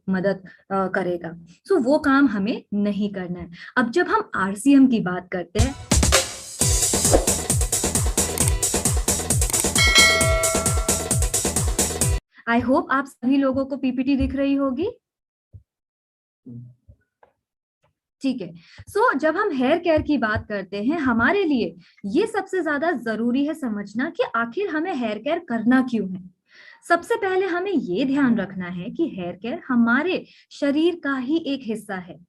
मदद करेगा। सो वो काम हमें नहीं करना है। अब जब हम आरसीएम की बात करते हैं, आई होप आप सभी लोगों को पीपीटी दिख रही होगी। ठीक है। सो जब हम हेयर केयर की बात करते हैं, हमारे लिए ये सबसे ज्यादा जरूरी है समझना कि आखिर हमें हेयर केयर करना क्यों है। सबसे पहले हमें ये ध्यान रखना है कि हेयर केयर हमारे शरीर का ही एक हिस्सा है।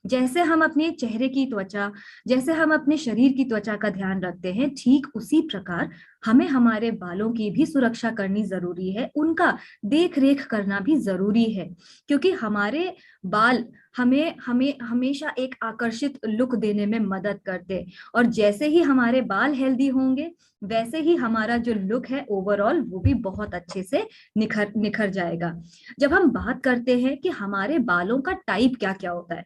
जैसे हम अपने चेहरे की त्वचा, जैसे हम अपने शरीर की त्वचा का ध्यान रखते हैं, ठीक उसी प्रकार हमें हमारे बालों की भी सुरक्षा करनी जरूरी है, उनका देख रेख करना भी जरूरी है। क्योंकि हमारे बाल हमें हमें हमेशा एक आकर्षित लुक देने में मदद करते हैं, और जैसे ही हमारे बाल हेल्दी होंगे वैसे ही हमारा जो लुक है ओवरऑल वो भी बहुत अच्छे से निखर निखर जाएगा। जब हम बात करते हैं कि हमारे बालों का टाइप क्या क्या होता है,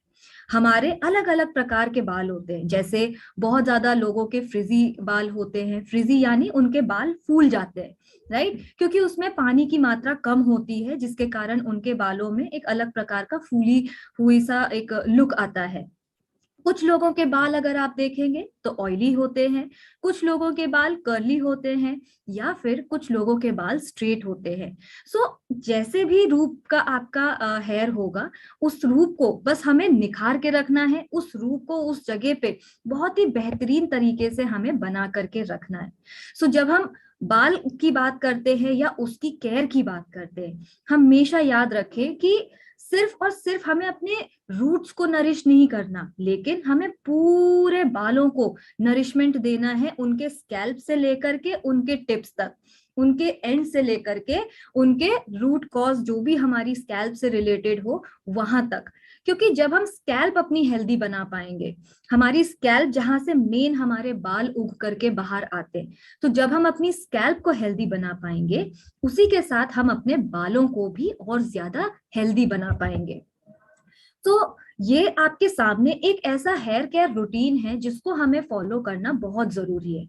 हमारे अलग अलग प्रकार के बाल होते हैं। जैसे बहुत ज्यादा लोगों के फ्रिजी बाल होते हैं, फ्रिजी यानी उनके बाल फूल जाते हैं, राइट, क्योंकि उसमें पानी की मात्रा कम होती है, जिसके कारण उनके बालों में एक अलग प्रकार का फूली हुई सा एक लुक आता है। कुछ लोगों के बाल अगर आप देखेंगे तो ऑयली होते हैं, कुछ लोगों के बाल कर्ली होते हैं, या फिर कुछ लोगों के बाल स्ट्रेट होते हैं। सो जैसे भी रूप का आपका हेयर होगा, उस रूप को बस हमें निखार के रखना है, उस रूप को उस जगह पे बहुत ही बेहतरीन तरीके से हमें बना करके रखना है। सो जब हम बाल की बात करते हैं या उसकी केयर की बात करते हैं, हमेशा याद रखें कि सिर्फ और सिर्फ हमें अपने रूट्स को नरिश नहीं करना, लेकिन हमें पूरे बालों को नरिशमेंट देना है, उनके स्कैल्प से लेकर के उनके टिप्स तक, उनके एंड से लेकर के उनके रूट कॉज जो भी हमारी स्कैल्प से रिलेटेड हो वहां तक। क्योंकि जब हम स्कैल्प अपनी हेल्दी बना पाएंगे, हमारी स्कैल्प जहां से मेन हमारे बाल उग करके बाहर आते हैं, तो जब हम अपनी स्कैल्प को हेल्दी बना पाएंगे, उसी के साथ हम अपने बालों को भी और ज्यादा हेल्दी बना पाएंगे। तो ये आपके सामने एक ऐसा हेयर केयर रूटीन है जिसको हमें फॉलो करना बहुत जरूरी है।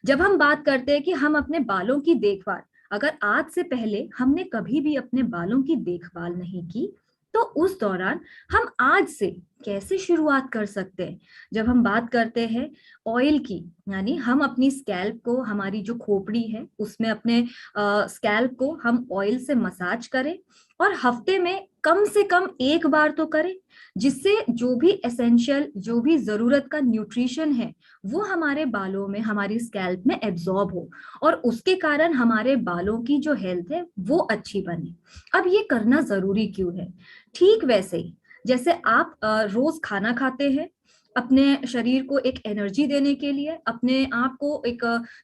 जब हम बात करते हैं कि हम अपने बालों की देखभाल, अगर आज से पहले हमने कभी भी अपने बालों की देखभाल नहीं की, तो उस दौरान हम आज से कैसे शुरुआत कर सकते हैं। जब हम बात करते हैं ऑयल की, यानी हम अपनी स्कैल्प को, हमारी जो खोपड़ी है उसमें अपने स्कैल्प को हम ऑयल से मसाज करें, और हफ्ते में कम से कम एक बार तो करें, जिससे जो भी एसेंशियल, जो भी जरूरत का न्यूट्रिशन है वो हमारे बालों में, हमारी स्कैल्प में एब्जॉर्ब हो, और उसके कारण हमारे बालों की जो हेल्थ है वो अच्छी बने। अब ये करना जरूरी क्यों है? ठीक वैसे ही जैसे आप रोज खाना खाते हैं अपने शरीर को एक एनर्जी देने के लिए, अपने आप को एक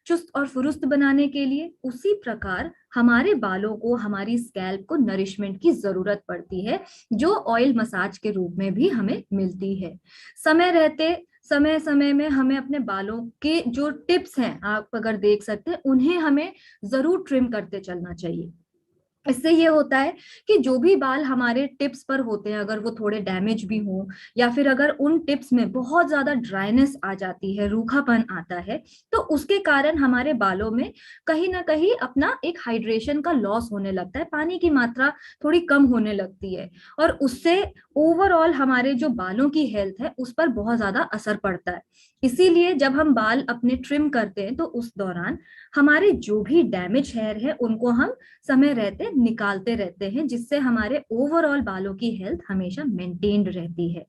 चुस्त और फुरुस्त बनाने के लिए, उसी प्रकार हमारे बालों को, हमारी स्कैल्प को नरिशमेंट की जरूरत पड़ती है, जो ऑयल मसाज के रूप में भी हमें मिलती है। समय रहते, समय समय में हमें अपने बालों के जो टिप्स हैं, आप अगर देख सकते हैं, उन्हें हमें जरूर ट्रिम करते चलना चाहिए। इससे ये होता है कि जो भी बाल हमारे टिप्स पर होते हैं, अगर वो थोड़े डैमेज भी हो, या फिर अगर उन टिप्स में बहुत ज्यादा ड्राइनेस आ जाती है, रूखापन आता है, तो उसके कारण हमारे बालों में कहीं ना कहीं अपना एक हाइड्रेशन का लॉस होने लगता है, पानी की मात्रा थोड़ी कम होने लगती है, और उससे ओवरऑल हमारे जो बालों की हेल्थ है उस पर बहुत ज्यादा असर पड़ता है। इसीलिए जब हम बाल अपने ट्रिम करते हैं तो उस दौरान हमारे जो भी डैमेज हेयर है उनको हम समय रहते निकालते रहते हैं, जिससे हमारे ओवरऑल बालों की हेल्थ हमेशा मेंटेन्ड रहती है।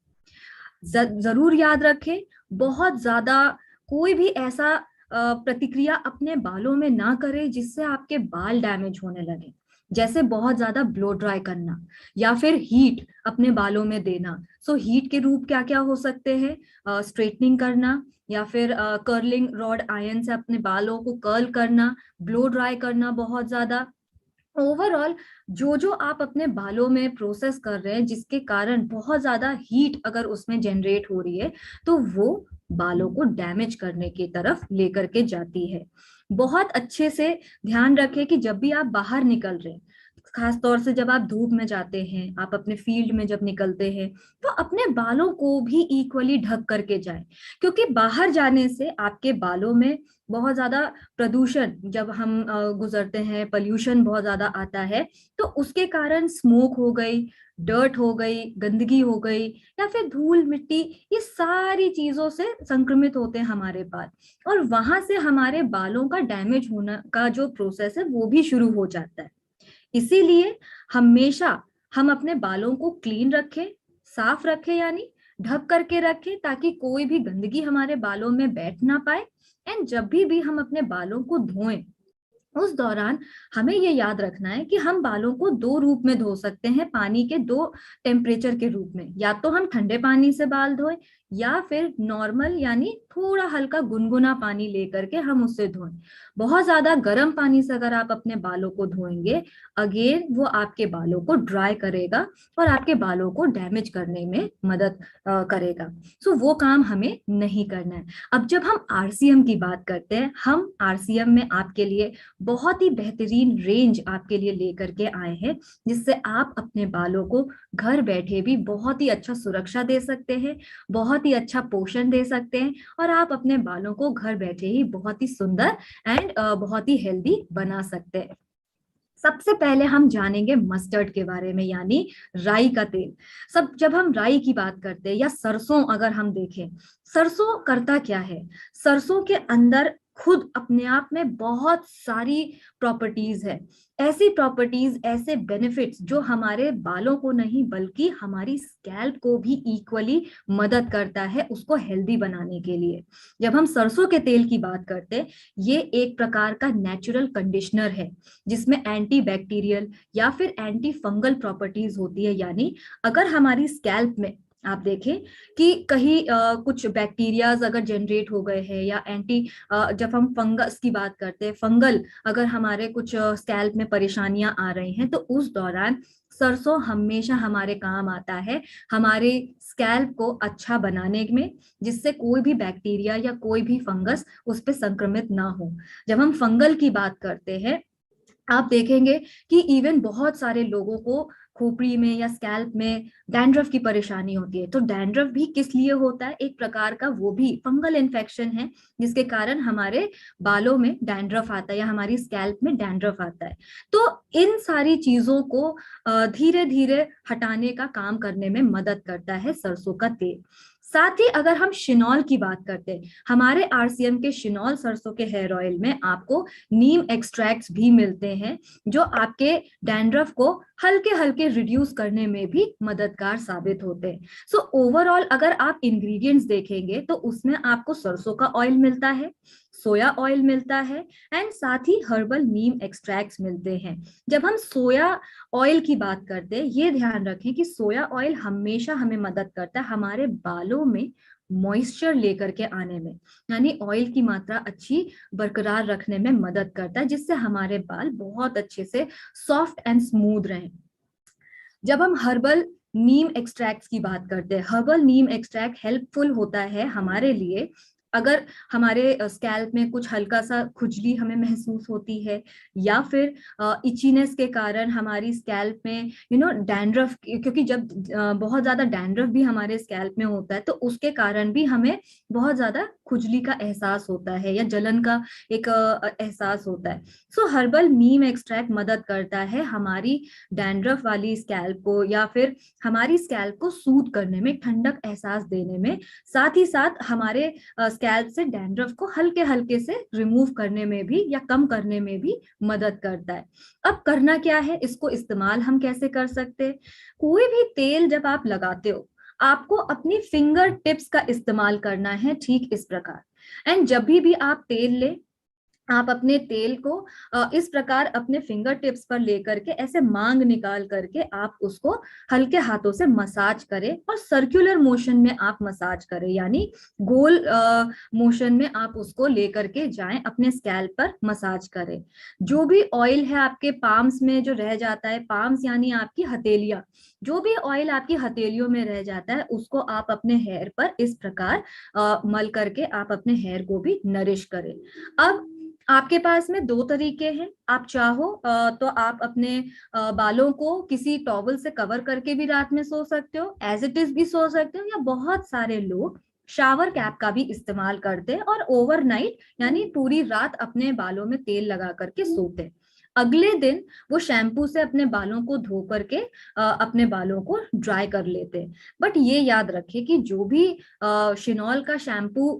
जरूर याद रखें, बहुत ज्यादा कोई भी ऐसा प्रतिक्रिया अपने बालों में ना करें जिससे आपके बाल डैमेज होने लगे। जैसे बहुत ज्यादा ब्लो ड्राई करना, या फिर हीट अपने बालों में देना। सो हीट के रूप क्या क्या हो सकते हैं? स्ट्रेटनिंग करना, या फिर कर्लिंग रॉड आयरन से अपने बालों को कर्ल करना, ब्लो ड्राई करना बहुत ज्यादा। ओवरऑल जो जो आप अपने बालों में प्रोसेस कर रहे हैं, जिसके कारण बहुत ज्यादा हीट अगर उसमें जनरेट हो रही है, तो वो बालों को डैमेज करने की तरफ लेकर के जाती है। बहुत अच्छे से ध्यान रखें कि जब भी आप बाहर निकल रहे हैं, खास तौर से जब आप धूप में जाते हैं, आप अपने फील्ड में जब निकलते हैं, तो अपने बालों को भी इक्वली ढक करके जाएं, क्योंकि बाहर जाने से आपके बालों में बहुत ज्यादा प्रदूषण, जब हम गुजरते हैं, पोल्यूशन बहुत ज्यादा आता है, तो उसके कारण स्मोक हो गई, डर्ट हो गई, गंदगी हो गई, या फिर धूल मिट्टी, ये सारी चीजों से संक्रमित होते हैं हमारे बाल, और वहां से हमारे बालों का डैमेज होना का जो प्रोसेस है वो भी शुरू हो जाता है। इसीलिए हमेशा हम अपने बालों को क्लीन रखें, साफ रखें, यानी ढक करके रखें, ताकि कोई भी गंदगी हमारे बालों में बैठ ना पाए। एंड जब भी हम अपने बालों को धोएं, उस दौरान हमें ये याद रखना है कि हम बालों को दो रूप में धो सकते हैं, पानी के दो टेम्परेचर के रूप में। या तो हम ठंडे पानी से बाल धोएं, या फिर नॉर्मल यानी थोड़ा हल्का गुनगुना पानी लेकर के हम उससे धोएं। बहुत ज्यादा गर्म पानी से अगर आप अपने बालों को धोएंगे, अगेन वो आपके बालों को ड्राई करेगा और आपके बालों को डैमेज करने में मदद करेगा। सो वो काम हमें नहीं करना है। अब जब हम आरसीएम की बात करते हैं, हम आरसीएम में आपके लिए बहुत ही बेहतरीन रेंज आपके लिए लेकर के आए हैं, जिससे आप अपने बालों को घर बैठे भी बहुत ही अच्छा सुरक्षा दे सकते हैं, बहुत ही अच्छा पोषण दे सकते हैं, और आप अपने बालों को घर बैठे ही बहुत ही सुंदर एंड बहुत ही हेल्दी बना सकते हैं। सबसे पहले हम जानेंगे मस्टर्ड के बारे में, यानी राई का तेल। सब जब हम राई की बात करते हैं, या सरसों अगर हम देखें, सरसों करता क्या है, सरसों के अंदर खुद अपने आप में बहुत सारी प्रॉपर्टीज है, ऐसी प्रॉपर्टीज, ऐसे बेनिफिट्स जो हमारे बालों को नहीं बल्कि हमारी स्कैल्प को भी इक्वली मदद करता है उसको हेल्दी बनाने के लिए। जब हम सरसों के तेल की बात करते हैं, ये एक प्रकार का नेचुरल कंडीशनर है, जिसमें एंटी बैक्टीरियल या फिर एंटी फंगल प्रॉपर्टीज होती है। यानी अगर हमारी स्कैल्प में आप देखें कि कहीं कुछ बैक्टीरियाज अगर जनरेट हो गए हैं, या जब हम फंगस की बात करते हैं, फंगल अगर हमारे कुछ स्कैल्प में परेशानियां आ रही हैं, तो उस दौरान सरसों हमेशा हमारे काम आता है, हमारे स्कैल्प को अच्छा बनाने में, जिससे कोई भी बैक्टीरिया या कोई भी फंगस उस पर संक्रमित ना हो। जब हम फंगल की बात करते हैं, आप देखेंगे कि इवन बहुत सारे लोगों को खोपड़ी में या स्कैल्प में डैंड्रफ की परेशानी होती है। तो डैंड्रफ भी किस लिए होता है, एक प्रकार का वो भी फंगल इन्फेक्शन है, जिसके कारण हमारे बालों में डैंड्रफ आता है या हमारी स्कैल्प में डैंड्रफ आता है। तो इन सारी चीजों को धीरे धीरे हटाने का काम करने में मदद करता है सरसों का तेल। साथ ही अगर हम शिनॉल की बात करते हैं, हमारे आरसीएम के शिनॉल सरसों के हेयर ऑयल में आपको नीम एक्सट्रैक्ट्स भी मिलते हैं, जो आपके डैंड्रफ को हल्के हल्के रिड्यूस करने में भी मददगार साबित होते हैं। सो ओवरऑल अगर आप इंग्रेडिएंट्स देखेंगे, तो उसमें आपको सरसों का ऑयल मिलता है, सोया ऑयल मिलता है, एंड साथ ही हर्बल नीम एक्सट्रैक्ट्स मिलते हैं। जब हम सोया ऑयल की बात करते हैं, ये ध्यान रखें कि सोया ऑयल हमेशा हमें मदद करता है हमारे बालों में मॉइस्चर लेकर के आने में, यानी ऑयल की मात्रा अच्छी बरकरार रखने में मदद करता है, जिससे हमारे बाल बहुत अच्छे से सॉफ्ट एंड स्मूथ रहें। जब हम हर्बल नीम एक्सट्रैक्ट्स की बात करते हैं, हर्बल नीम एक्सट्रैक्ट हेल्पफुल होता है हमारे लिए अगर हमारे स्कैल्प में कुछ हल्का सा खुजली हमें महसूस होती है, या फिर इचीनेस के कारण हमारी स्कैल्प में डैंड्रफ, क्योंकि जब बहुत ज्यादा डैंड्रफ भी हमारे स्कैल्प में होता है, तो उसके कारण भी हमें बहुत ज्यादा खुजली का एहसास होता है या जलन का एक एहसास होता है। सो हर्बल नीम एक्सट्रैक्ट मदद करता है हमारी डैंड्रफ वाली स्कैल्प को, या फिर हमारी स्कैल्प को सूद करने में, ठंडक एहसास देने में, साथ ही साथ हमारे स्कैल्प से डैंड्रफ को हल्के हल्के से रिमूव करने में भी या कम करने में भी मदद करता है। अब करना क्या है, इसको इस्तेमाल हम कैसे कर सकते हैं? कोई भी तेल जब आप लगाते हो, आपको अपनी फिंगर टिप्स का इस्तेमाल करना है, ठीक इस प्रकार। एंड जब भी आप तेल ले, आप अपने तेल को इस प्रकार अपने फिंगर टिप्स पर लेकर के ऐसे मांग निकाल करके आप उसको हल्के हाथों से मसाज करें, और सर्कुलर मोशन में आप मसाज करें, यानी गोल मोशन में आप उसको लेकर के जाएं, अपने स्कैल्प पर मसाज करें। जो भी ऑयल है आपके पाम्स में जो रह जाता है, पाम्स यानी आपकी हथेलियां, जो भी ऑयल आपकी हथेलियों में रह जाता है, उसको आप अपने हेयर पर इस प्रकार मल करके आप अपने हेयर को भी नरिश करें। अब आपके पास में दो तरीके हैं। आप चाहो तो आप अपने बालों को किसी टॉवल से कवर करके भी रात में सो सकते हो, एज इट इज भी सो सकते हो, या बहुत सारे लोग शावर कैप का भी इस्तेमाल करते हैं और ओवरनाइट यानी पूरी रात अपने बालों में तेल लगा करके सोते हैं। अगले दिन वो शैम्पू से अपने बालों को धो करके अपने बालों को ड्राई कर लेते हैं। बट ये याद रखें कि जो भी शिनॉल का शैम्पू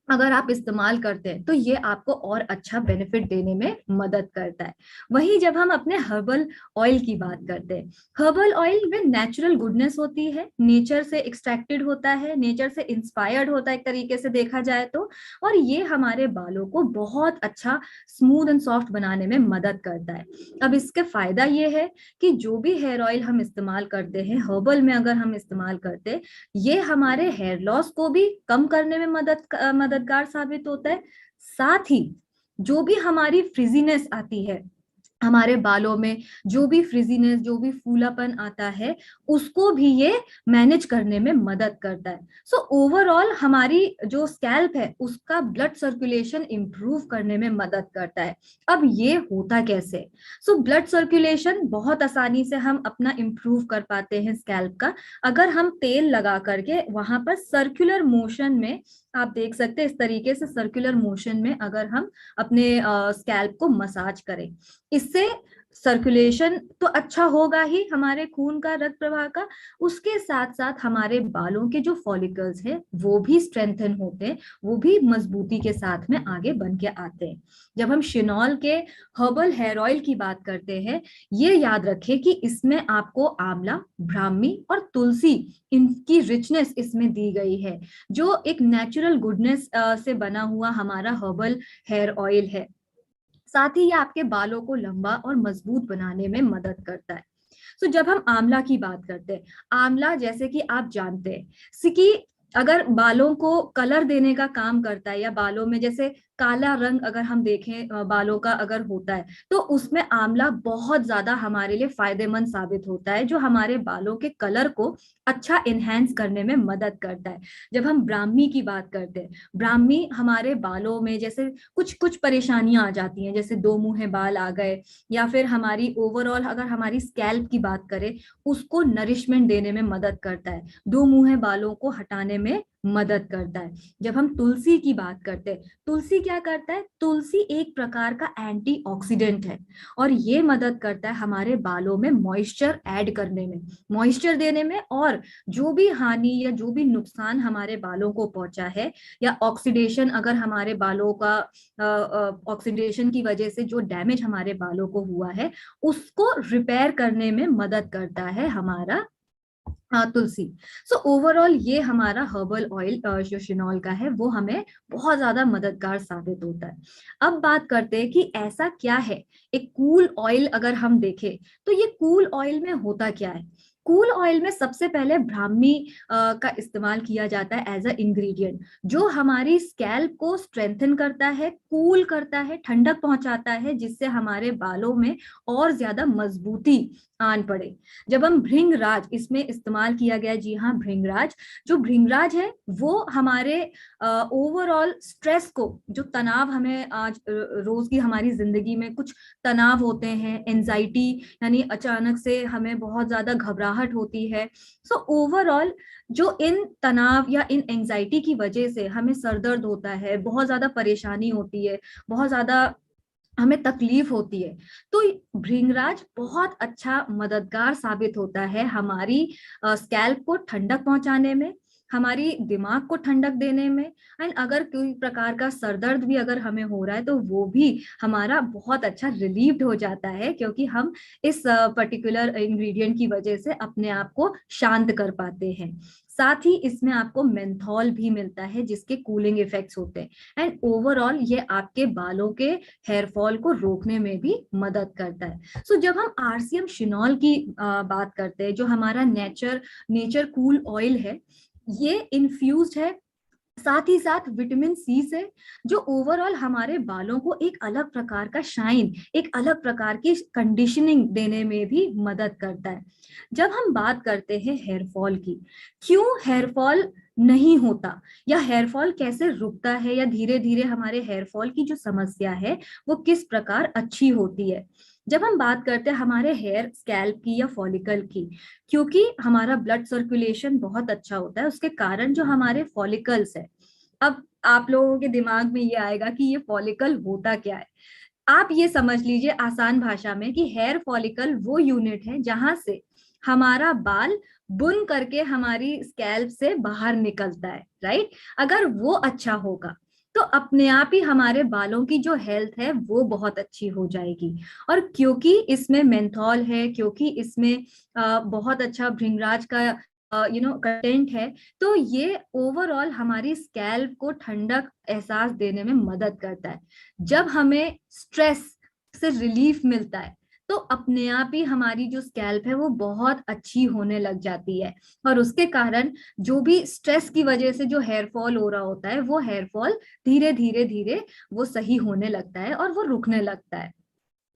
अगर आप इस्तेमाल करते हैं तो ये आपको और अच्छा बेनिफिट देने में मदद करता है। वहीं जब हम अपने हर्बल ऑयल की बात करते हैं, हर्बल ऑयल में नेचुरल गुडनेस होती है, नेचर से एक्सट्रैक्टेड होता है, नेचर से इंस्पायर्ड होता है एक तरीके से देखा जाए तो। और ये हमारे बालों को बहुत अच्छा स्मूथ एंड सॉफ्ट बनाने में मदद करता है। अब इसके फायदा ये है कि जो भी हेयर ऑयल हम इस्तेमाल करते हैं हर्बल में, अगर हम इस्तेमाल करते हैं, ये हमारे हेयर लॉस को भी कम करने में मददगार साबित होता है। साथ ही जो भी हमारी फ्रिजीनेस आती है हमारे बालों में, जो भी फ्रिजीनेस, जो भी फूलापन आता है, उसको भी ये मैनेज करने में मदद करता है। सो ओवरऑल हमारी जो स्कैल्प है उसका ब्लड सर्कुलेशन इंप्रूव करने में मदद करता है। अब ये होता कैसे? सो ब्लड सर्कुलेशन बहुत आसानी से हम अपना इंप्रूव कर पाते हैं स्कैल्प का, अगर हम तेल लगा करके वहां पर सर्कुलर मोशन में, आप देख सकते हैं इस तरीके से सर्कुलर मोशन में अगर हम अपने स्कैल्प को मसाज करें, इससे सर्कुलेशन तो अच्छा होगा ही हमारे खून का, रक्त प्रवाह का, उसके साथ साथ हमारे बालों के जो फॉलिकल्स हैं वो भी स्ट्रेंथन होते हैं, वो भी मजबूती के साथ में आगे बन के आते हैं। जब हम शिनॉल के हर्बल हेयर ऑयल की बात करते हैं, ये याद रखें कि इसमें आपको आंवला, ब्राह्मी और तुलसी, इनकी रिचनेस इसमें दी गई है, जो एक नेचुरल गुडनेस से बना हुआ हमारा हर्बल हेयर ऑयल है। साथ ही ये आपके बालों को लंबा और मजबूत बनाने में मदद करता है। तो जब हम आंवला की बात करते हैं, आंवला जैसे कि आप जानते हैं कि अगर बालों को कलर देने का काम करता है, या बालों में जैसे काला रंग अगर हम देखें बालों का अगर होता है, तो उसमें आंवला बहुत ज्यादा हमारे लिए फायदेमंद साबित होता है, जो हमारे बालों के कलर को अच्छा इनहेंस करने में मदद करता है। जब हम ब्राह्मी की बात करते हैं, ब्राह्मी हमारे बालों में जैसे कुछ कुछ परेशानियां आ जाती हैं, जैसे दो मुंहे बाल आ गए, या फिर हमारी ओवरऑल अगर हमारी स्कैल्प की बात करें, उसको नरिशमेंट देने में मदद करता है, दो मुंहे बालों को हटाने में मदद करता है। जब हम तुलसी की बात करते हैं, तुलसी क्या करता है? तुलसी एक प्रकार का एंटीऑक्सीडेंट है, और ये मदद करता है हमारे बालों में मॉइस्चर ऐड करने में, मॉइस्चर देने में, और जो भी हानि या जो भी नुकसान हमारे बालों को पहुंचा है, या ऑक्सीडेशन अगर हमारे बालों का ऑक्सीडेशन की वजह से जो डैमेज हमारे बालों को हुआ है, उसको रिपेयर करने में मदद करता है हमारा तुलसी। सो ओवरऑल ये हमारा हर्बल ऑयल जो शिनॉल का है वो हमें बहुत ज्यादा मददगार साबित होता है। अब बात करते हैं कि ऐसा क्या है एक कूल ऑयल। अगर हम देखें तो ये कूल ऑयल में होता क्या है? कूल ऑयल में सबसे पहले ब्राह्मी का इस्तेमाल किया जाता है एज अ इंग्रेडिएंट, जो हमारी स्कैल्प को स्ट्रेंथन करता है, कूल करता है, ठंडक पहुंचाता है, जिससे हमारे बालों में और ज्यादा मजबूती आन पड़े। जब हम भृंगराज इसमें इस्तेमाल किया गया, जी हाँ भृंगराज, जो भृंगराज है वो हमारे ओवरऑल स्ट्रेस को, जो तनाव हमें आज रोज की हमारी जिंदगी में कुछ तनाव होते हैं, एंजाइटी यानी अचानक से हमें बहुत ज्यादा घबराहट होती है, सो ओवरऑल जो इन तनाव या इन एंजाइटी की वजह से हमें सर दर्द होता है, बहुत ज्यादा परेशानी होती है, बहुत ज्यादा हमें तकलीफ होती है, तो भृंगराज बहुत अच्छा मददगार साबित होता है हमारी स्कैल्प को ठंडक पहुंचाने में, हमारी दिमाग को ठंडक देने में, एंड अगर कोई प्रकार का सर दर्द भी अगर हमें हो रहा है तो वो भी हमारा बहुत अच्छा रिलीव्ड हो जाता है, क्योंकि हम इस पर्टिकुलर इंग्रेडिएंट की वजह से अपने आप को शांत कर पाते हैं। साथ ही इसमें आपको मेंथॉल भी मिलता है, जिसके कूलिंग इफेक्ट्स होते हैं, एंड ओवरऑल ये आपके बालों के हेयर फॉल को रोकने में भी मदद करता है। सो जब हम आरसीएम शिनॉल की बात करते हैं, जो हमारा नेचर कूल ऑयल है, ये इन्फ्यूज्ड है साथ ही साथ विटामिन सी से, जो ओवरऑल हमारे बालों को एक अलग प्रकार का शाइन, एक अलग प्रकार की कंडीशनिंग देने में भी मदद करता है। जब हम बात करते हैं हेयर फॉल की, क्यों हेयर फॉल नहीं होता या हेयर फॉल कैसे रुकता है, या धीरे धीरे हमारे हेयर फॉल की जो समस्या है वो किस प्रकार अच्छी होती है। जब हम बात करते हैं हमारे हेयर स्कैल्प की या फॉलिकल की, क्योंकि हमारा ब्लड सर्कुलेशन बहुत अच्छा होता है, उसके कारण जो हमारे फॉलिकल्स है, अब आप लोगों के दिमाग में ये आएगा कि ये फॉलिकल होता क्या है। आप ये समझ लीजिए आसान भाषा में कि हेयर फॉलिकल वो यूनिट है जहां से हमारा बाल बुन करके हमारी स्कैल्प से बाहर निकलता है, राइट। अगर वो अच्छा होगा तो अपने आप ही हमारे बालों की जो हेल्थ है वो बहुत अच्छी हो जाएगी। और क्योंकि इसमें मेंथॉल है, क्योंकि इसमें बहुत अच्छा भृंगराज का कंटेंट है, तो ये ओवरऑल हमारी स्कैल्प को ठंडक एहसास देने में मदद करता है। जब हमें स्ट्रेस से रिलीफ मिलता है तो अपने आप ही हमारी जो स्कैल्प है वो बहुत अच्छी होने लग जाती है, और उसके कारण जो भी स्ट्रेस की वजह से जो हेयर फॉल हो रहा होता है वो हेयर फॉल धीरे धीरे धीरे वो सही होने लगता है और वो रुकने लगता है।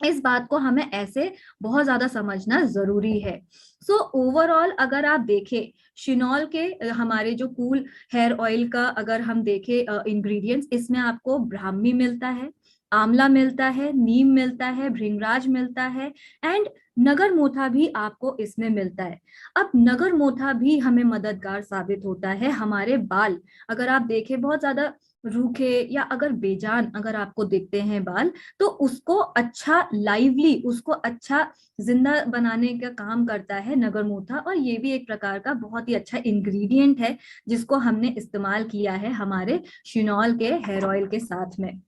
इस बात को हमें ऐसे बहुत ज्यादा समझना जरूरी है। सो ओवरऑल अगर आप देखें शिनॉल के हमारे जो कूल हेयर ऑयल का अगर हम देखें इंग्रेडिएंट्स, इसमें आपको ब्राह्मी मिलता है, आंवला मिलता है, नीम मिलता है, भृंगराज मिलता है, एंड नगर मोथा भी आपको इसमें मिलता है। अब नगर मोथा भी हमें मददगार साबित होता है। हमारे बाल अगर आप देखें बहुत ज्यादा रूखे या अगर बेजान अगर आपको दिखते हैं बाल, तो उसको अच्छा लाइवली, उसको अच्छा जिंदा बनाने का काम करता है नगरमोथा। और ये भी एक प्रकार का बहुत ही अच्छा इंग्रेडिएंट है जिसको हमने इस्तेमाल किया है हमारे शिनॉल के हेयर ऑयल के साथ में।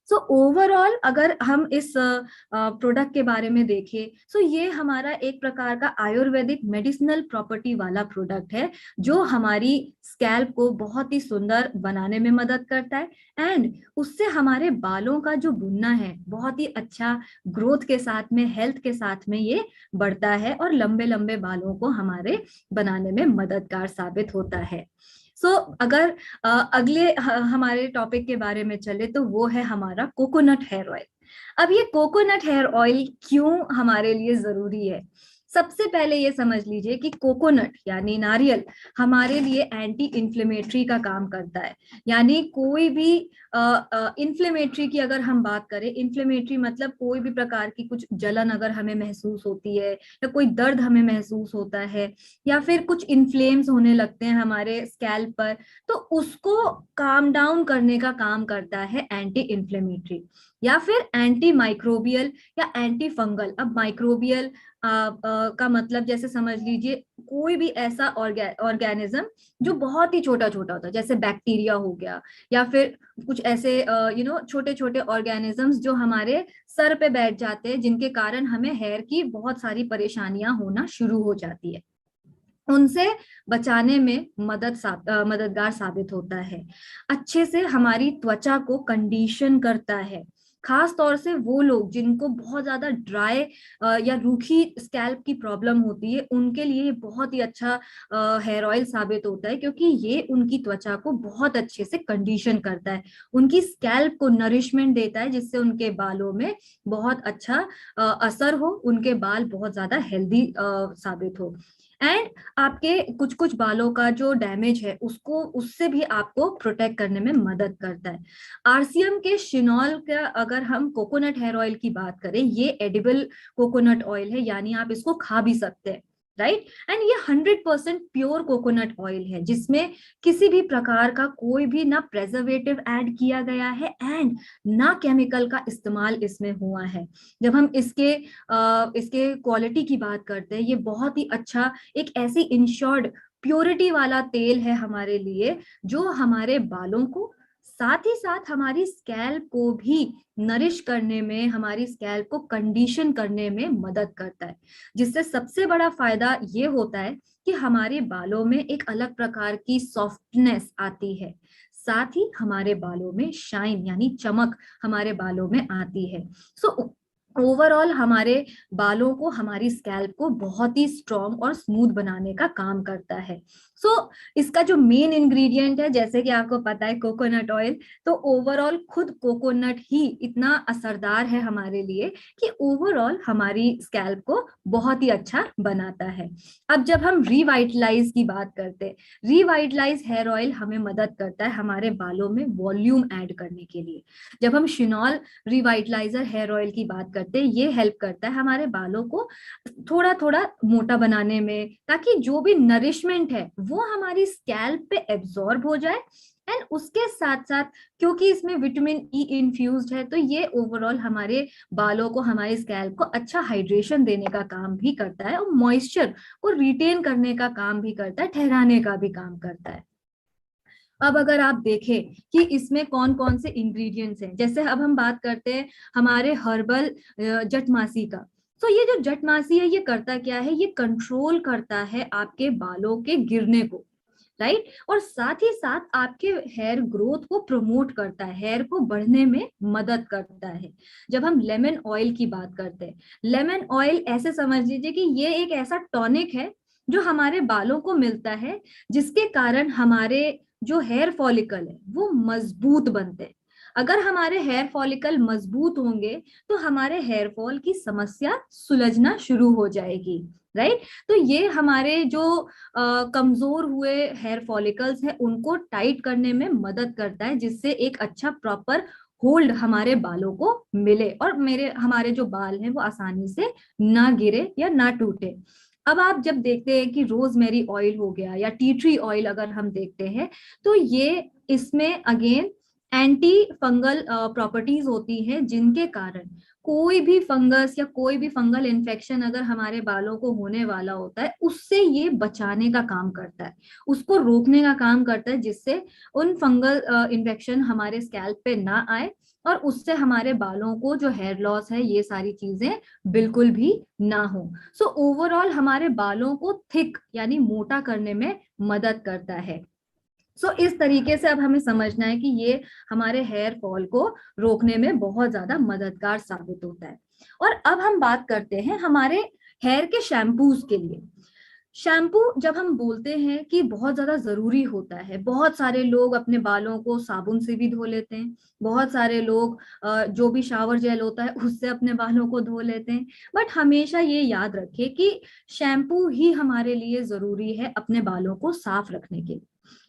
सो ओवरऑल अगर हम इस प्रोडक्ट के बारे में देखें, सो ये हमारा एक प्रकार का आयुर्वेदिक मेडिसिनल प्रॉपर्टी वाला प्रोडक्ट है जो हमारी स्कैल्प को बहुत ही सुंदर बनाने में मदद करता है, एंड उससे हमारे बालों का जो बुनना है बहुत ही अच्छा ग्रोथ के साथ में, हेल्थ के साथ में ये बढ़ता है और लंबे लंबे बालों को हमारे बनाने में मददगार साबित होता है। अगर अगले हमारे टॉपिक के बारे में चले तो वो है हमारा कोकोनट हेयर ऑयल। अब ये कोकोनट हेयर ऑयल क्यों हमारे लिए जरूरी है? सबसे पहले ये समझ लीजिए कि कोकोनट यानी नारियल हमारे लिए एंटी इन्फ्लेमेटरी का काम करता है। यानी कोई भी इन्फ्लेमेटरी की अगर हम बात करें, इन्फ्लेमेटरी मतलब कोई भी प्रकार की कुछ जलन अगर हमें महसूस होती है, या कोई दर्द हमें महसूस होता है, या फिर कुछ इन्फ्लेम्स होने लगते हैं हमारे स्कैल्प पर, तो उसको काम डाउन करने का काम करता है एंटी इन्फ्लेमेटरी, या फिर एंटी माइक्रोबियल या एंटी फंगल। अब माइक्रोबियल का मतलब जैसे समझ लीजिए कोई भी ऐसा ऑर्गेनिज्म जो बहुत ही छोटा छोटा होता है, जैसे बैक्टीरिया हो गया, या फिर कुछ ऐसे छोटे छोटे ऑर्गेनिजम्स जो हमारे सर पे बैठ जाते हैं, जिनके कारण हमें हेयर की बहुत सारी परेशानियां होना शुरू हो जाती है, उनसे बचाने में मददगार साबित होता है। अच्छे से हमारी त्वचा को कंडीशन करता है। खास तौर से वो लोग जिनको बहुत ज्यादा ड्राई या रूखी स्कैल्प की प्रॉब्लम होती है, उनके लिए ये बहुत ही अच्छा हेयर ऑयल साबित होता है, क्योंकि ये उनकी त्वचा को बहुत अच्छे से कंडीशन करता है, उनकी स्कैल्प को नरिशमेंट देता है, जिससे उनके बालों में बहुत अच्छा असर हो, उनके बाल बहुत ज्यादा हेल्दी साबित हो, एंड आपके कुछ कुछ बालों का जो डैमेज है उसको, उससे भी आपको प्रोटेक्ट करने में मदद करता है। आरसीएम के शिनॉल का अगर हम कोकोनट हेयर ऑयल की बात करें, ये एडिबल कोकोनट ऑयल है, यानी आप इसको खा भी सकते हैं, राइट। एंड ये 100% प्योर कोकोनट ऑयल है, जिसमें किसी भी प्रकार का कोई भी ना प्रेजर्वेटिव ऐड किया गया है, एंड ना केमिकल का इस्तेमाल इसमें हुआ है। जब हम इसके क्वालिटी की बात करते हैं, ये बहुत ही अच्छा एक ऐसी इंश्योर्ड प्योरिटी वाला तेल है हमारे लिए, जो हमारे बालों को साथ ही साथ हमारी स्कैल्प को भी नरिश करने में, हमारी स्कैल्प को कंडीशन करने में मदद करता है, जिससे सबसे बड़ा फायदा ये होता है कि हमारे बालों में एक अलग प्रकार की सॉफ्टनेस आती है, साथ ही हमारे बालों में शाइन यानी चमक हमारे बालों में आती है। सो ओवरऑल हमारे बालों को, हमारी स्कैल्प को बहुत ही स्ट्रॉन्ग और स्मूथ बनाने का काम करता है। सो इसका जो मेन इंग्रेडिएंट है, जैसे कि आपको पता है, कोकोनट ऑयल। तो ओवरऑल खुद कोकोनट ही इतना असरदार है हमारे लिए कि ओवरऑल हमारी स्कैल्प को बहुत ही अच्छा बनाता है। अब जब हम रिवाइटलाइज की बात करते हैं, रिवाइटलाइज हेयर ऑयल हमें मदद करता है हमारे बालों में वॉल्यूम ऐड करने के लिए। जब हम शिनॉल रिवाइटलाइजर हेयर ऑयल की बात करते हैं, ये हेल्प करता है हमारे बालों को थोड़ा थोड़ा मोटा बनाने में, ताकि जो भी नरिशमेंट है वो हमारी स्कैल्प पे एब्जॉर्ब हो जाए। एंड उसके साथ साथ क्योंकि इसमें विटामिन ई इन्फ्यूज्ड है, तो ये ओवरऑल हमारे बालों को, हमारे स्कैल्प को अच्छा हाइड्रेशन देने का काम भी करता है, और मॉइस्चर को रिटेन करने का काम भी करता है, ठहराने का भी काम करता है। अब अगर आप देखें कि इसमें कौन कौन से इंग्रेडिएंट्स हैं, जैसे अब हम बात करते हैं हमारे हर्बल जटमासी का। तो ये जो जटमासी है, ये करता क्या है, ये कंट्रोल करता है आपके बालों के गिरने को, राइट। और साथ ही साथ आपके हेयर ग्रोथ को प्रमोट करता है, हेयर को बढ़ने में मदद करता है। जब हम लेमन ऑयल की बात करते हैं, लेमन ऑयल ऐसे समझ लीजिए कि ये एक ऐसा टॉनिक है जो हमारे बालों को मिलता है, जिसके कारण हमारे जो हेयर फॉलिकल है वो मजबूत बनते हैं। अगर हमारे हेयर फॉलिकल मजबूत होंगे तो हमारे हेयर फॉल की समस्या सुलझना शुरू हो जाएगी, राइट। तो ये हमारे जो कमजोर हुए हेयर फॉलिकल्स हैं उनको टाइट करने में मदद करता है, जिससे एक अच्छा प्रॉपर होल्ड हमारे बालों को मिले, और हमारे जो बाल हैं वो आसानी से ना गिरे या ना टूटे। अब आप जब देखते हैं कि रोजमेरी ऑयल हो गया या टी ट्री ऑयल अगर हम देखते हैं, तो ये इसमें अगेन एंटी फंगल प्रॉपर्टीज होती हैं, जिनके कारण कोई भी फंगस या कोई भी फंगल इन्फेक्शन अगर हमारे बालों को होने वाला होता है, उससे ये बचाने का काम करता है, उसको रोकने का काम करता है, जिससे उन फंगल इन्फेक्शन हमारे स्कैल्प पे ना आए, और उससे हमारे बालों को जो हेयर लॉस है, ये सारी चीजें बिल्कुल भी ना हो। सो ओवरऑल हमारे बालों को थिक यानी मोटा करने में मदद करता है। इस तरीके से अब हमें समझना है कि ये हमारे हेयर फॉल को रोकने में बहुत ज्यादा मददगार साबित होता है। और अब हम बात करते हैं हमारे हेयर के शैम्पूज के लिए। शैम्पू जब हम बोलते हैं कि बहुत ज्यादा जरूरी होता है, बहुत सारे लोग अपने बालों को साबुन से भी धो लेते हैं, बहुत सारे लोग जो भी शावर जेल होता है उससे अपने बालों को धो लेते हैं। बट हमेशा ये याद रखें कि शैम्पू ही हमारे लिए जरूरी है अपने बालों को साफ रखने के लिए।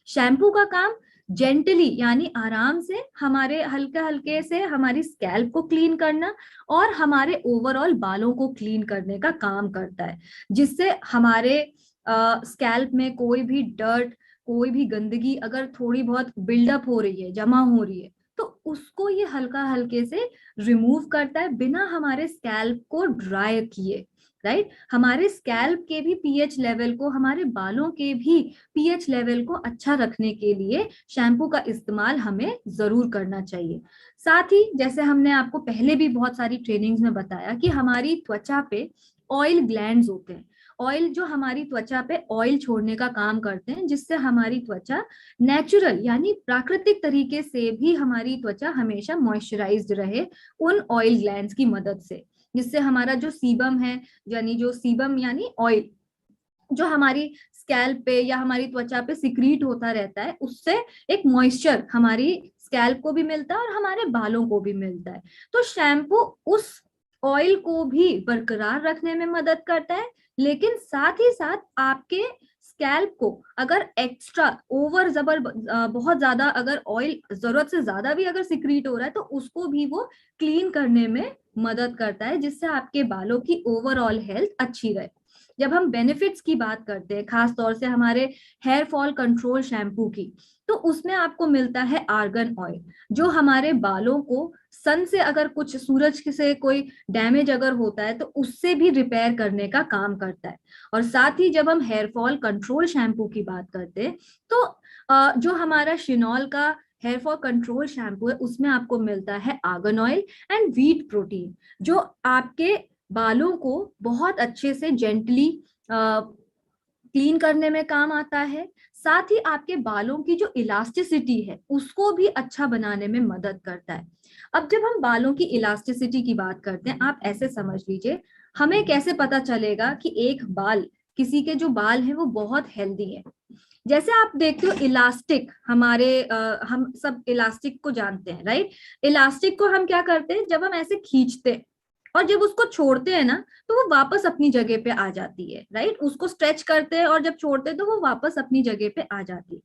शैम्पू का काम जेंटली यानी आराम से हमारे हल्के हल्के से हमारी स्कैल्प को क्लीन करना और हमारे ओवरऑल बालों को क्लीन करने का काम करता है, जिससे हमारे स्कैल्प में कोई भी डर्ट, कोई भी गंदगी अगर थोड़ी बहुत बिल्डअप हो रही है, जमा हो रही है, तो उसको ये हल्का हल्के से रिमूव करता है, बिना हमारे स्कैल्प को ड्राई किए, राइट। हमारे स्कैल्प के भी पीएच लेवल को, हमारे बालों के भी पीएच लेवल को अच्छा रखने के लिए शैम्पू का इस्तेमाल हमें जरूर करना चाहिए। साथ ही जैसे हमने आपको पहले भी बहुत सारी ट्रेनिंग्स में बताया कि हमारी त्वचा पे ऑयल ग्लैंड्स होते हैं। ऑयल जो हमारी त्वचा पे ऑयल छोड़ने का काम करते हैं, जिससे हमारी त्वचा नेचुरल यानी प्राकृतिक तरीके से भी हमारी त्वचा हमेशा मॉइस्चराइज्ड रहे उन ऑयल ग्लैंड्स की मदद से, जिससे हमारा जो सीबम है, यानी जो सीबम यानी ऑयल जो हमारी स्कैल्प पे या हमारी त्वचा पे सिक्रीट होता रहता है, उससे एक मॉइस्चर हमारी स्कैल्प को भी मिलता है और हमारे बालों को भी मिलता है। तो शैम्पू उस ऑयल को भी बरकरार रखने में मदद करता है, लेकिन साथ ही साथ आपके स्कैल्प को अगर एक्स्ट्रा ओवर बहुत ज्यादा अगर ऑयल जरूरत से ज्यादा भी अगर सिक्रीट हो रहा है, तो उसको भी वो क्लीन करने में मदद करता है, जिससे आपके बालों की ओवरऑल हेल्थ अच्छी रहे। जब हम बेनिफिट्स की बात करते हैं, खास तौर से हमारे हेयर फॉल कंट्रोल शैम्पू की, तो उसमें आपको मिलता है आर्गन ऑयल, जो हमारे बालों को सन से अगर कुछ सूरज से कोई डैमेज अगर होता है तो उससे भी रिपेयर करने का काम करता है। और साथ ही जब हम हेयर फॉल कंट्रोल शैम्पू की बात करते हैं, तो जो हमारा शिनॉल का हेयर फॉल कंट्रोल शैम्पू है, उसमें आपको मिलता है argan oil and wheat protein, जो आपके बालों को बहुत अच्छे से जेंटली क्लीन करने में काम आता है, साथ ही आपके बालों की जो इलास्टिसिटी है उसको भी अच्छा बनाने में मदद करता है। अब जब हम बालों की इलास्टिसिटी की बात करते हैं, आप ऐसे समझ लीजिए, हमें कैसे पता चलेगा कि एक बाल, किसी के जो बाल हैं वो बहुत हेल्दी है। जैसे आप देखते हो इलास्टिक, हम सब इलास्टिक को जानते हैं, राइट। इलास्टिक को हम क्या करते हैं, जब हम ऐसे खींचते हैं और जब उसको छोड़ते हैं ना, तो वो वापस अपनी जगह पे आ जाती है, राइट। उसको स्ट्रेच करते हैं और जब छोड़ते हैं तो वो वापस अपनी जगह पे आ जाती है।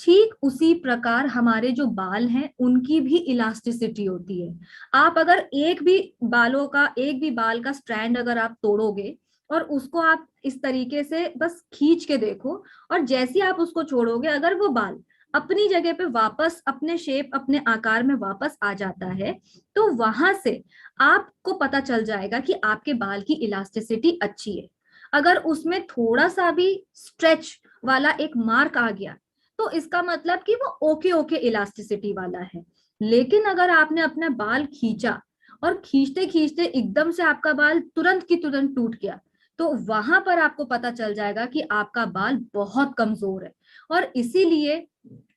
ठीक उसी प्रकार हमारे जो बाल हैं उनकी भी इलास्टिसिटी होती है। आप अगर एक भी बाल का स्ट्रैंड अगर आप तोड़ोगे और उसको आप इस तरीके से बस खींच के देखो, और जैसे ही आप उसको छोड़ोगे, अगर वो बाल अपनी जगह पे वापस अपने शेप, अपने आकार में वापस आ जाता है, तो वहां से आपको पता चल जाएगा कि आपके बाल की इलास्टिसिटी अच्छी है। अगर उसमें थोड़ा सा भी स्ट्रेच वाला एक मार्क आ गया, तो इसका मतलब कि वो ओके ओके इलास्टिसिटी वाला है। लेकिन अगर आपने अपना बाल खींचा और खींचते खींचते एकदम से आपका बाल तुरंत की तुरंत टूट गया, तो वहां पर आपको पता चल जाएगा कि आपका बाल बहुत कमजोर है। और इसीलिए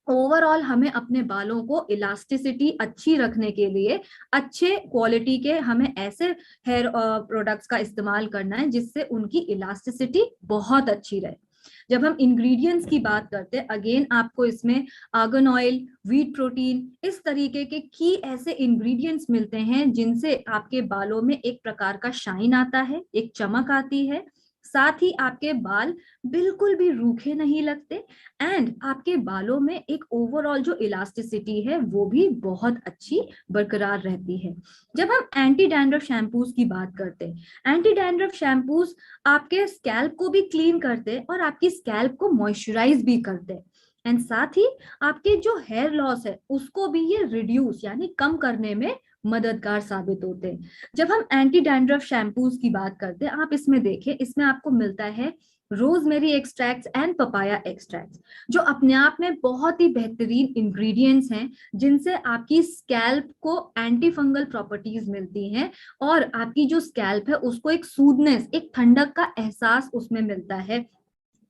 ओवरऑल हमें अपने बालों को इलास्टिसिटी अच्छी रखने के लिए अच्छे क्वालिटी के हमें ऐसे हेयर प्रोडक्ट्स का इस्तेमाल करना है जिससे उनकी इलास्टिसिटी बहुत अच्छी रहे। जब हम इंग्रेडिएंट्स की बात करते हैं, अगेन आपको इसमें आर्गन ऑयल, व्हीट प्रोटीन, इस तरीके के की ऐसे इंग्रेडिएंट्स मिलते हैं जिनसे आपके बालों में एक प्रकार का शाइन आता है, एक चमक आती है। साथ ही आपके बाल बिल्कुल भी रूखे नहीं लगते, एंड आपके बालों में एक ओवरऑल जो इलास्टिसिटी है वो भी बहुत अच्छी बरकरार रहती है। जब हम एंटी डैंड्रफ शैम्पूज की बात करते हैं, एंटी डैंड्रफ शैम्पूज आपके स्कैल्प को भी क्लीन करते हैं और आपकी स्कैल्प को मॉइस्चराइज भी करते हैं, एंड साथ ही आपके जो हेयर लॉस है उसको भी ये रिड्यूस यानी कम करने में मददगार साबित होते हैं। जब हम एंटी डैंड्रफ शैम्पूज की बात करते हैं, आप इसमें देखें, इसमें आपको मिलता है rosemary extracts and papaya extracts, जो अपने आप में बहुत ही बेहतरीन इंग्रेडिएंट्स हैं जिनसे आपकी स्कैल्प को एंटी फंगल प्रॉपर्टीज मिलती हैं, और आपकी जो स्कैल्प है उसको एक सूदनेस, एक ठंडक का एहसास उसमें मिलता है।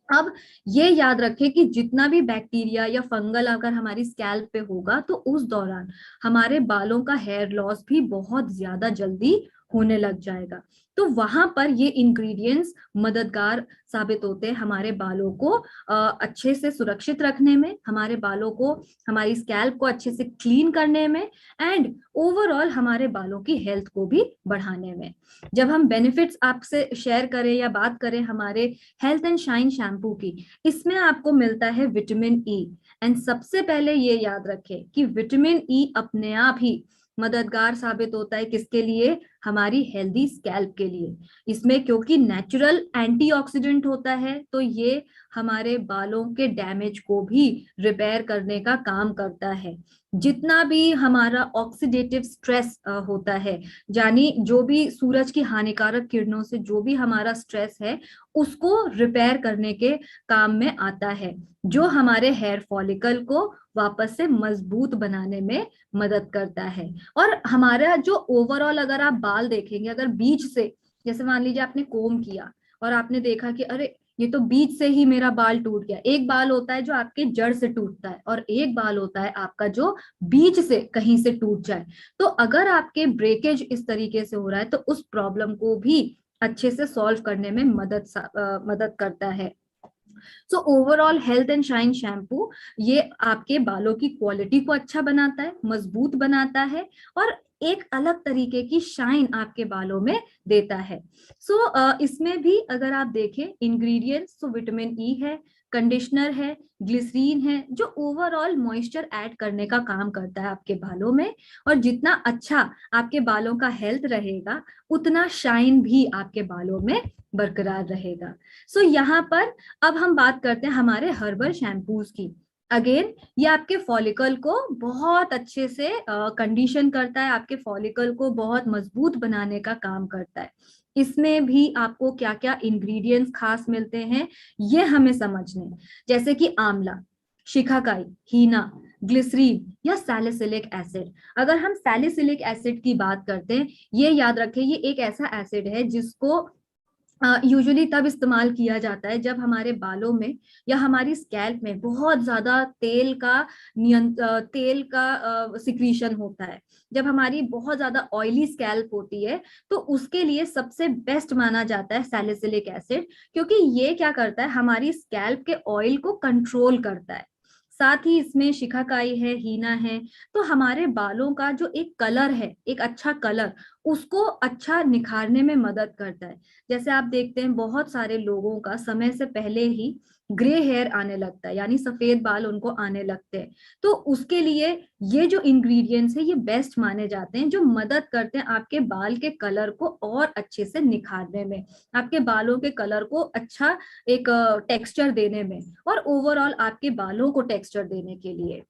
अब ये याद रखें कि जितना भी बैक्टीरिया या फंगल अगर हमारी स्कैल्प पे होगा, तो उस दौरान हमारे बालों का हेयर लॉस भी बहुत ज्यादा जल्दी होने लग जाएगा। तो वहां पर ये इंग्रेडिएंट्स मददगार साबित होते हैं हमारे बालों को अच्छे से सुरक्षित रखने में, हमारे बालों को, हमारी स्कैल्प को अच्छे से क्लीन करने में, एंड ओवरऑल हमारे बालों की हेल्थ को भी बढ़ाने में। जब हम बेनिफिट्स आपसे शेयर करें या बात करें हमारे हेल्थ एंड शाइन शैम्पू की, इसमें आपको मिलता है विटामिन ई। एंड सबसे पहले ये याद रखें कि विटामिन ई अपने आप ही मददगार साबित होता है किसके लिए, हमारी हेल्दी स्कैल्प के लिए। इसमें क्योंकि नेचुरल एंटीऑक्सीडेंट होता है, तो ये हमारे बालों के डैमेज को भी रिपेयर करने का काम करता है। जितना भी हमारा ऑक्सीडेटिव स्ट्रेस होता है, यानी जो भी सूरज की हानिकारक किरणों से जो भी हमारा स्ट्रेस है, उसको रिपेयर करने के काम में आता है, जो हमारे हेयर फॉलिकल को वापस से मजबूत बनाने में मदद करता है। और हमारा जो ओवरऑल अगर आप बाल देखेंगे, अगर बीच से, जैसे मान लीजिए आपने कोम किया और आपने देखा कि अरे ये तो बीच से ही मेरा बाल टूट गया। एक बाल होता है जो आपके जड़ से टूटता है, और एक बाल होता है आपका जो बीच से कहीं से टूट जाए। तो अगर आपके ब्रेकेज इस तरीके से हो रहा है, तो उस प्रॉब्लम को भी अच्छे से सॉल्व करने में मदद करता है। So overall health and shine shampoo ये आपके बालों की क्वालिटी को अच्छा बनाता है, मजबूत बनाता है, और एक अलग तरीके की शाइन आपके बालों में देता है। इसमें भी अगर आप देखें इंग्रेडिएंट्स, तो विटामिन ई है, कंडीशनर है, ग्लिसरीन है, जो ओवरऑल मॉइस्चर ऐड करने का काम करता है आपके बालों में। और जितना अच्छा आपके बालों का हेल्थ रहेगा, उतना शाइन भी आपके बालों में बरकरार रहेगा। यहाँ पर अब हम बात करते हैं हमारे हर्बल शैम्पूज की। अगेन ये आपके फॉलिकल को बहुत अच्छे से कंडीशन करता है, आपके फॉलिकल को बहुत मजबूत बनाने का काम करता है। इसमें भी आपको क्या क्या इंग्रेडिएंट्स खास मिलते हैं ये हमें समझने, जैसे कि आंवला, शिकाकाई, हीना, ग्लिसरीन या सैलिसिलिक एसिड। अगर हम सैलिसिलिक एसिड की बात करते हैं, ये याद रखें ये एक ऐसा एसिड है जिसको यूजुअली तब इस्तेमाल किया जाता है जब हमारे बालों में या हमारी स्कैल्प में बहुत ज्यादा तेल का सिक्रीशन होता है। जब हमारी बहुत ज्यादा ऑयली स्कैल्प होती है तो उसके लिए सबसे बेस्ट माना जाता है सैलिसिलिक एसिड, क्योंकि ये क्या करता है, हमारी स्कैल्प के ऑयल को कंट्रोल करता है। साथ ही इसमें शिकाकाई है, हीना है, तो हमारे बालों का जो एक कलर है, एक अच्छा कलर, उसको अच्छा निखारने में मदद करता है। जैसे आप देखते हैं बहुत सारे लोगों का समय से पहले ही ग्रे हेयर आने लगता है, यानी सफेद बाल उनको आने लगते हैं। तो उसके लिए ये जो इंग्रेडिएंट्स है ये बेस्ट माने जाते हैं, जो मदद करते हैं आपके बाल के कलर को और अच्छे से निखारने में, आपके बालों के कलर को अच्छा एक टेक्सचर देने में, और ओवरऑल आपके बालों को टेक्सचर देने के लिए।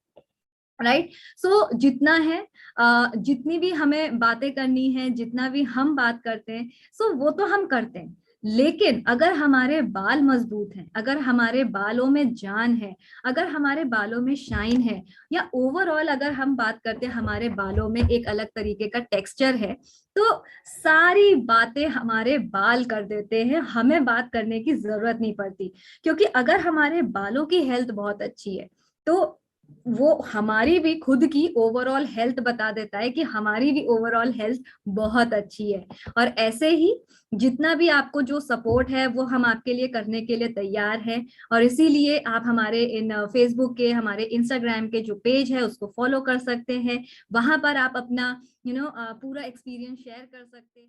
राइट। सो जितना है, जितनी भी हमें बातें करनी है, जितना भी हम बात करते हैं, सो वो तो हम करते हैं, लेकिन अगर हमारे बाल मजबूत हैं, अगर हमारे बालों में जान है, अगर हमारे बालों में शाइन है, या ओवरऑल अगर हम बात करते हैं हमारे बालों में एक अलग तरीके का टेक्सचर है, तो सारी बातें हमारे बाल कर देते हैं, हमें बात करने की जरूरत नहीं पड़ती। क्योंकि अगर हमारे बालों की हेल्थ बहुत अच्छी है तो वो हमारी भी खुद की ओवरऑल हेल्थ बता देता है कि हमारी भी ओवरऑल हेल्थ बहुत अच्छी है। और ऐसे ही जितना भी आपको जो सपोर्ट है वो हम आपके लिए करने के लिए तैयार हैं। और इसीलिए आप हमारे इन फेसबुक के, हमारे इंस्टाग्राम के जो पेज है उसको फॉलो कर सकते हैं। वहां पर आप अपना पूरा एक्सपीरियंस शेयर कर सकते हैं।